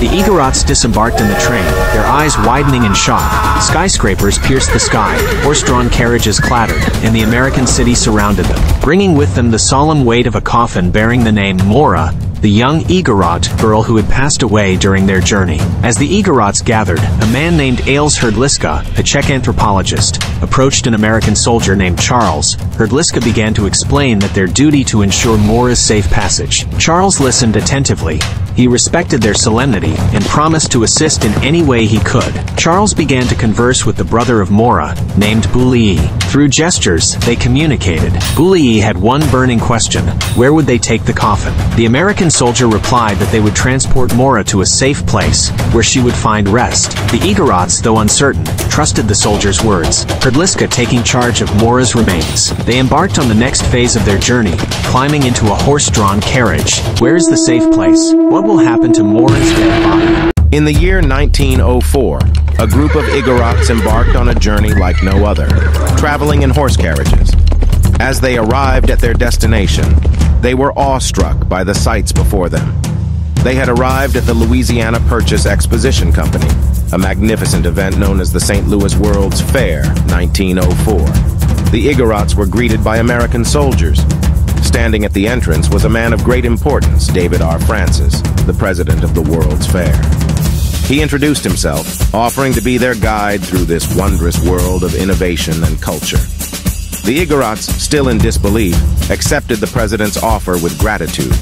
The Igorots disembarked in the train, their eyes widening in shock. Skyscrapers pierced the sky, horse-drawn carriages clattered, and the American city surrounded them, bringing with them the solemn weight of a coffin bearing the name Maura, the young Igorot girl who had passed away during their journey. As the Igorots gathered, a man named Ales Hrdliska, a Czech anthropologist, approached an American soldier named Charles. Hrdliska began to explain that their duty to ensure Maura's safe passage. Charles listened attentively. He respected their solemnity and promised to assist in any way he could. Charles began to converse with the brother of Maura, named Bulii. Through gestures, they communicated. Bulii had one burning question: where would they take the coffin? The American soldier replied that they would transport Maura to a safe place, where she would find rest. The Igorots, though uncertain, trusted the soldier's words. Hrdliska taking charge of Maura's remains. They embarked on the next phase of their journey, climbing into a horse-drawn carriage. Where is the safe place? What will happen to Maura's dead body? In the year 1904, a group of Igorots embarked on a journey like no other, traveling in horse carriages. As they arrived at their destination, they were awestruck by the sights before them. They had arrived at the Louisiana Purchase Exposition Company, a magnificent event known as the St. Louis World's Fair 1904. The Igorots were greeted by American soldiers. Standing at the entrance was a man of great importance, David R. Francis, the president of the World's Fair. He introduced himself, offering to be their guide through this wondrous world of innovation and culture. The Igorots, still in disbelief, accepted the president's offer with gratitude.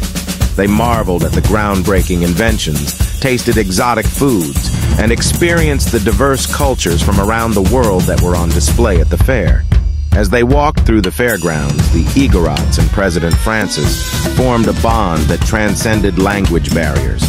They marveled at the groundbreaking inventions, tasted exotic foods, and experienced the diverse cultures from around the world that were on display at the fair. As they walked through the fairgrounds, the Igorots and President Francis formed a bond that transcended language barriers.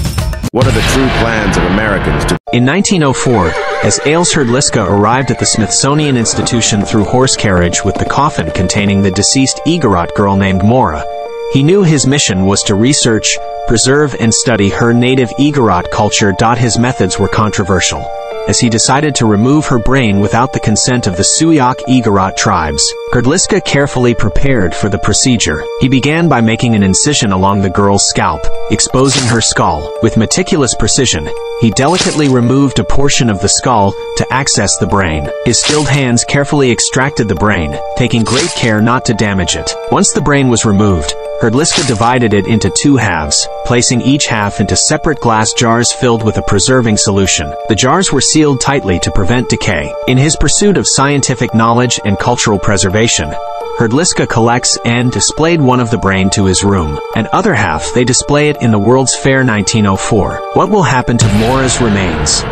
What are the true plans of Americans to... In 1904, as Ales Hrdliska arrived at the Smithsonian Institution through horse carriage with the coffin containing the deceased Igorot girl named Maura, he knew his mission was to research, preserve, and study her native Igorot culture. His methods were controversial, as he decided to remove her brain without the consent of the Suyak Igorot tribes. Hrdliska carefully prepared for the procedure. He began by making an incision along the girl's scalp, exposing her skull. With meticulous precision, he delicately removed a portion of the skull to access the brain. His skilled hands carefully extracted the brain, taking great care not to damage it. Once the brain was removed, Hrdliska divided it into two halves, placing each half into separate glass jars filled with a preserving solution. The jars were sealed tightly to prevent decay. In his pursuit of scientific knowledge and cultural preservation, Hrdliska collects and displayed one of the brain to his room. An other half they display it in the World's Fair 1904. What will happen to Maura's remains?